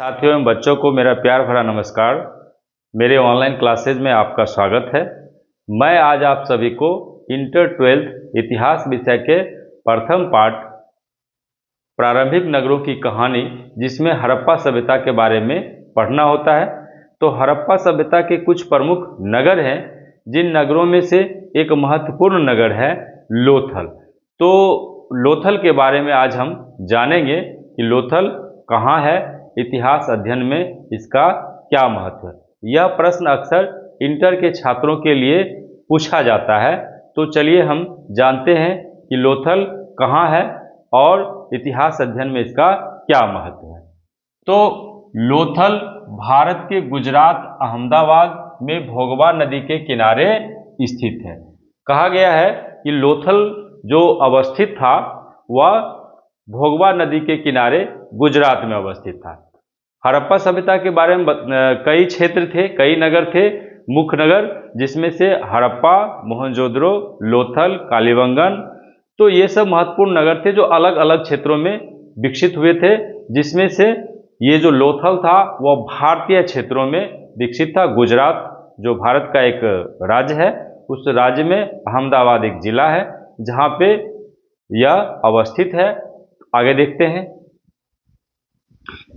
साथियों एवं बच्चों को मेरा प्यार भरा नमस्कार। मेरे ऑनलाइन क्लासेज में आपका स्वागत है। मैं आज आप सभी को इंटर 12th इतिहास विषय के प्रथम पाठ प्रारंभिक नगरों की कहानी, जिसमें हड़प्पा सभ्यता के बारे में पढ़ना होता है। तो हड़प्पा सभ्यता के कुछ प्रमुख नगर हैं, जिन नगरों में से एक महत्वपूर्ण नगर है लोथल। तो लोथल के बारे में आज हम जानेंगे कि लोथल कहाँ है, इतिहास अध्ययन में इसका क्या महत्व है। यह प्रश्न अक्सर इंटर के छात्रों के लिए पूछा जाता है। तो चलिए हम जानते हैं कि लोथल कहाँ है और इतिहास अध्ययन में इसका क्या महत्व है। तो लोथल भारत के गुजरात अहमदाबाद में भोगवा नदी के किनारे स्थित है। कहा गया है कि लोथल जो अवस्थित था वह भोगवा नदी के किनारे गुजरात में अवस्थित था। हड़प्पा सभ्यता के बारे में कई क्षेत्र थे, कई नगर थे, मुख्य नगर, जिसमें से हड़प्पा, मोहनजोदड़ो, लोथल, कालीबंगन, तो ये सब महत्वपूर्ण नगर थे जो अलग अलग क्षेत्रों में विकसित हुए थे। जिसमें से ये जो लोथल था वह भारतीय क्षेत्रों में विकसित था। गुजरात जो भारत का एक राज्य है, उस राज्य में अहमदाबाद एक जिला है जहाँ पे यह अवस्थित है। आगे देखते हैं।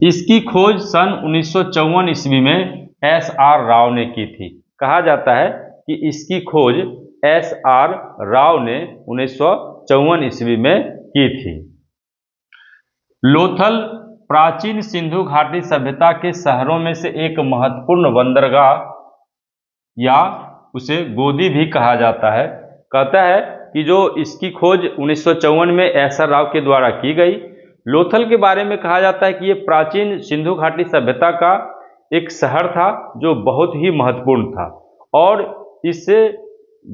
इसकी खोज सन 1954 ईस्वी में एस.आर. राव ने की थी। कहा जाता है कि इसकी खोज एस.आर. राव ने 1954 ईस्वी में की थी। लोथल प्राचीन सिंधु घाटी सभ्यता के शहरों में से एक महत्वपूर्ण बंदरगाह या उसे गोदी भी कहा जाता है। कहता है कि जो इसकी खोज 1954 में एस.आर. राव के द्वारा की गई। लोथल के बारे में कहा जाता है कि ये प्राचीन सिंधु घाटी सभ्यता का एक शहर था जो बहुत ही महत्वपूर्ण था और इसे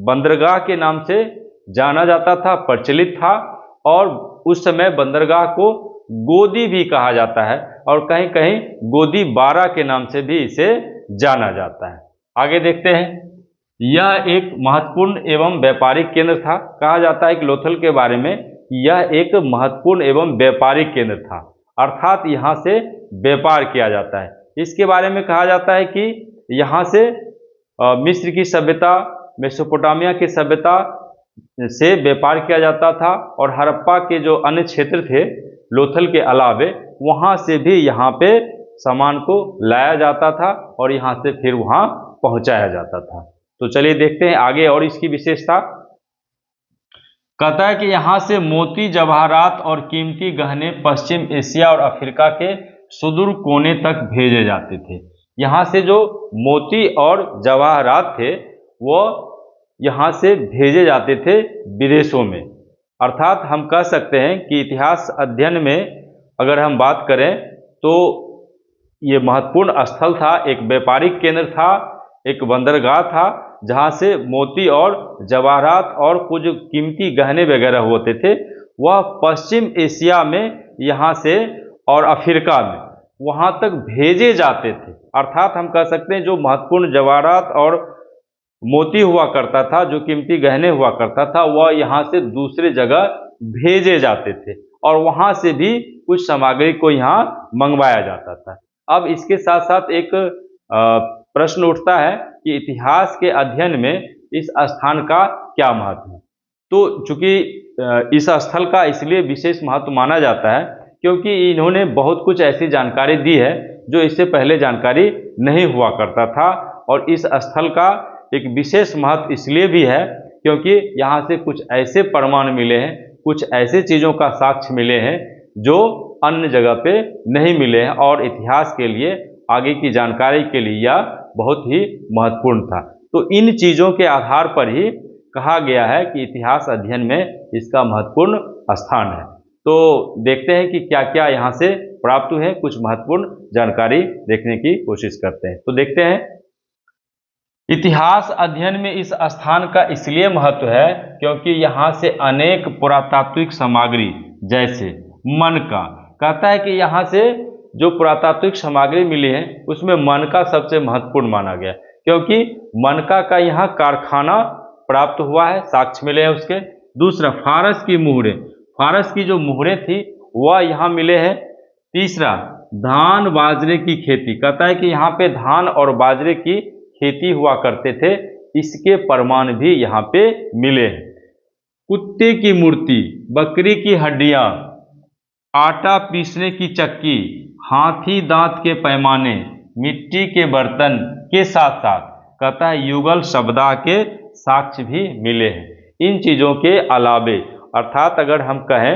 बंदरगाह के नाम से जाना जाता था, प्रचलित था। और उस समय बंदरगाह को गोदी भी कहा जाता है और कहीं कहीं गोदी बारा के नाम से भी इसे जाना जाता है। आगे देखते हैं। यह एक महत्वपूर्ण एवं व्यापारिक केंद्र था। कहा जाता है कि लोथल के बारे में यह एक महत्वपूर्ण एवं व्यापारिक केंद्र था, अर्थात यहाँ से व्यापार किया जाता है। इसके बारे में कहा जाता है कि यहाँ से मिस्र की सभ्यता, मेसोपोटामिया की सभ्यता से व्यापार किया जाता था और हड़प्पा के जो अन्य क्षेत्र थे लोथल के अलावे, वहाँ से भी यहाँ पे सामान को लाया जाता था और यहाँ से फिर वहाँ पहुँचाया जाता था। तो चलिए देखते हैं आगे और इसकी विशेषता। कहता है कि यहाँ से मोती, जवाहरात और कीमती गहने पश्चिम एशिया और अफ्रीका के सुदूर कोने तक भेजे जाते थे। यहाँ से जो मोती और जवाहरात थे वो यहाँ से भेजे जाते थे विदेशों में। अर्थात हम कह सकते हैं कि इतिहास अध्ययन में अगर हम बात करें तो ये महत्वपूर्ण स्थल था, एक व्यापारिक केंद्र था, एक बंदरगाह था जहाँ से मोती और जवाहरात और कुछ कीमती गहने वगैरह होते थे, वह पश्चिम एशिया में यहाँ से और अफ्रीका में वहाँ तक भेजे जाते थे। अर्थात हम कह सकते हैं जो महत्वपूर्ण जवाहरात और मोती हुआ करता था, जो कीमती गहने हुआ करता था, वह यहाँ से दूसरे जगह भेजे जाते थे और वहाँ से भी कुछ सामग्री को यहाँ मंगवाया जाता था। अब इसके साथ साथ एक प्रश्न उठता है कि इतिहास के अध्ययन में इस स्थान का क्या महत्व है। तो चूंकि इस स्थल का इसलिए विशेष महत्व माना जाता है क्योंकि इन्होंने बहुत कुछ ऐसी जानकारी दी है जो इससे पहले जानकारी नहीं हुआ करता था। और इस स्थल का एक विशेष महत्व इसलिए भी है क्योंकि यहाँ से कुछ ऐसे प्रमाण मिले हैं, कुछ ऐसे चीज़ों का साक्ष्य मिले हैं जो अन्य जगह पे नहीं मिले हैं और इतिहास के लिए, आगे की जानकारी के लिए यह बहुत ही महत्वपूर्ण था। तो इन चीज़ों के आधार पर ही कहा गया है कि इतिहास अध्ययन में इसका महत्वपूर्ण स्थान है। तो देखते हैं कि क्या क्या यहाँ से प्राप्त हुए, कुछ महत्वपूर्ण जानकारी देखने की कोशिश करते हैं। तो देखते हैं। इतिहास अध्ययन में इस स्थान का इसलिए महत्व है क्योंकि यहाँ से अनेक पुरातात्विक सामग्री जैसे मनका, कहता है कि यहाँ से जो पुरातात्विक सामग्री मिली है उसमें मनका सबसे महत्वपूर्ण माना गया क्योंकि मनका का यहाँ कारखाना प्राप्त हुआ है, साक्ष्य मिले हैं उसके। दूसरा, फारस की मुहरें, फारस की जो मुहरें थी वह यहाँ मिले हैं। तीसरा, धान बाजरे की खेती, कहता है कि यहाँ पे धान और बाजरे की खेती हुआ करते थे, इसके प्रमाण भी यहाँ पे मिले हैं। कुत्ते की मूर्ति, बकरी की हड्डियां, आटा पीसने की चक्की, हाथी दांत के पैमाने, मिट्टी के बर्तन के साथ साथ कहता है युगल शब्दा के साक्ष्य भी मिले हैं। इन चीजों के अलावे, अर्थात अगर हम कहें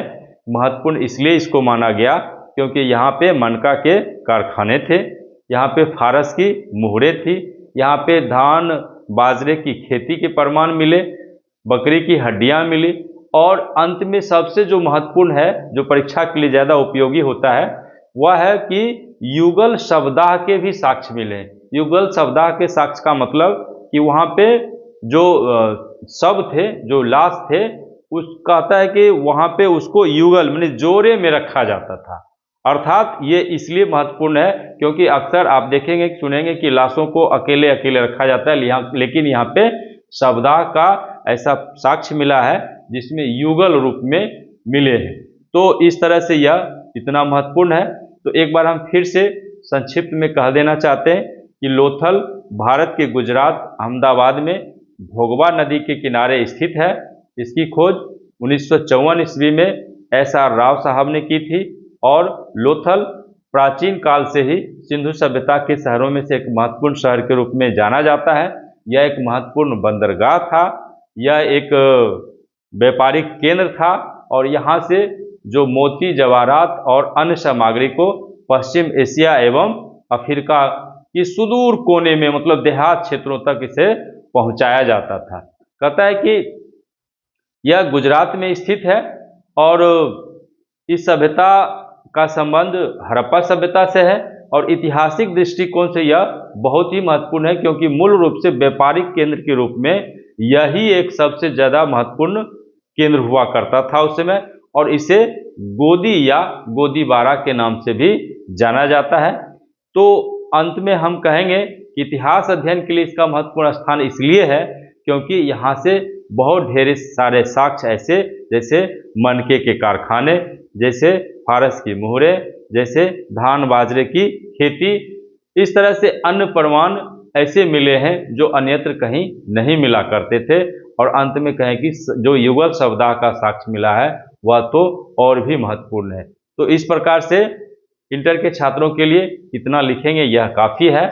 महत्वपूर्ण इसलिए इसको माना गया क्योंकि यहाँ पे मनका के कारखाने थे, यहाँ पे फारस की मुहरें थी, यहाँ पे धान बाजरे की खेती के प्रमाण मिले, बकरी की हड्डियां मिली, और अंत में सबसे जो महत्वपूर्ण है, जो परीक्षा के लिए ज्यादा उपयोगी होता है, वह है कि युगल शब्दाह के भी साक्ष्य मिले। युगल शब्दाह के साक्ष्य का मतलब कि वहां पे जो शब्द थे, जो लाश थे, उस कहता है कि वहां पे उसको युगल माने जोड़े में रखा जाता था। अर्थात ये इसलिए महत्वपूर्ण है क्योंकि अक्सर आप देखेंगे सुनेंगे कि लाशों को अकेले अकेले रखा जाता है, लेकिन यहाँ पे शब्दाह का ऐसा साक्ष्य मिला है जिसमें युगल रूप में मिले हैं। तो इस तरह से यह इतना महत्वपूर्ण है। तो एक बार हम फिर से संक्षिप्त में कह देना चाहते हैं कि लोथल भारत के गुजरात अहमदाबाद में भोगवा नदी के किनारे स्थित है। इसकी खोज 1954 ईस्वी में SR राव साहब ने की थी, और लोथल प्राचीन काल से ही सिंधु सभ्यता के शहरों में से एक महत्वपूर्ण शहर के रूप में जाना जाता है। यह एक महत्वपूर्ण बंदरगाह था, यह एक व्यापारिक केंद्र था, और यहाँ से जो मोती जवाहरात और अन्य सामग्री को पश्चिम एशिया एवं अफ्रीका की सुदूर कोने में, मतलब देहात क्षेत्रों तक इसे पहुंचाया जाता था। कहता है कि यह गुजरात में स्थित है, और इस सभ्यता का संबंध हड़प्पा सभ्यता से है, और ऐतिहासिक दृष्टिकोण से यह बहुत ही महत्वपूर्ण है क्योंकि मूल रूप से व्यापारिक केंद्र के रूप में यही एक सबसे ज्यादा महत्वपूर्ण केंद्र हुआ करता था उस समय, और इसे गोदी या गोदीबारा के नाम से भी जाना जाता है। तो अंत में हम कहेंगे कि इतिहास अध्ययन के लिए इसका महत्वपूर्ण स्थान इसलिए है क्योंकि यहाँ से बहुत ढेर सारे साक्ष्य ऐसे, जैसे मनके के कारखाने, जैसे फारस की मुहरें, जैसे धान बाजरे की खेती, इस तरह से अन्य प्रमाण ऐसे मिले हैं जो अन्यत्र कहीं नहीं मिला करते थे। और अंत में कहें कि जो युगल शब्दाह का साक्ष्य मिला है वह तो और भी महत्वपूर्ण है। तो इस प्रकार से इंटर के छात्रों के लिए इतना लिखेंगे यह काफ़ी है,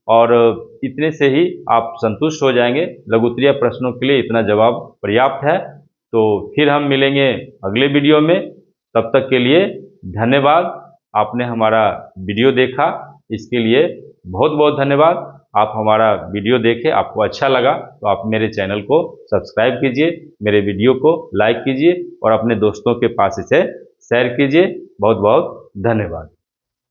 और इतने से ही आप संतुष्ट हो जाएंगे। लघुत्तरीय प्रश्नों के लिए इतना जवाब पर्याप्त है। तो फिर हम मिलेंगे अगले वीडियो में, तब तक के लिए धन्यवाद। आपने हमारा वीडियो देखा, इसके लिए बहुत बहुत धन्यवाद। आप हमारा वीडियो देखें, आपको अच्छा लगा तो आप मेरे चैनल को सब्सक्राइब कीजिए, मेरे वीडियो को लाइक कीजिए और अपने दोस्तों के पास इसे शेयर कीजिए। बहुत बहुत धन्यवाद।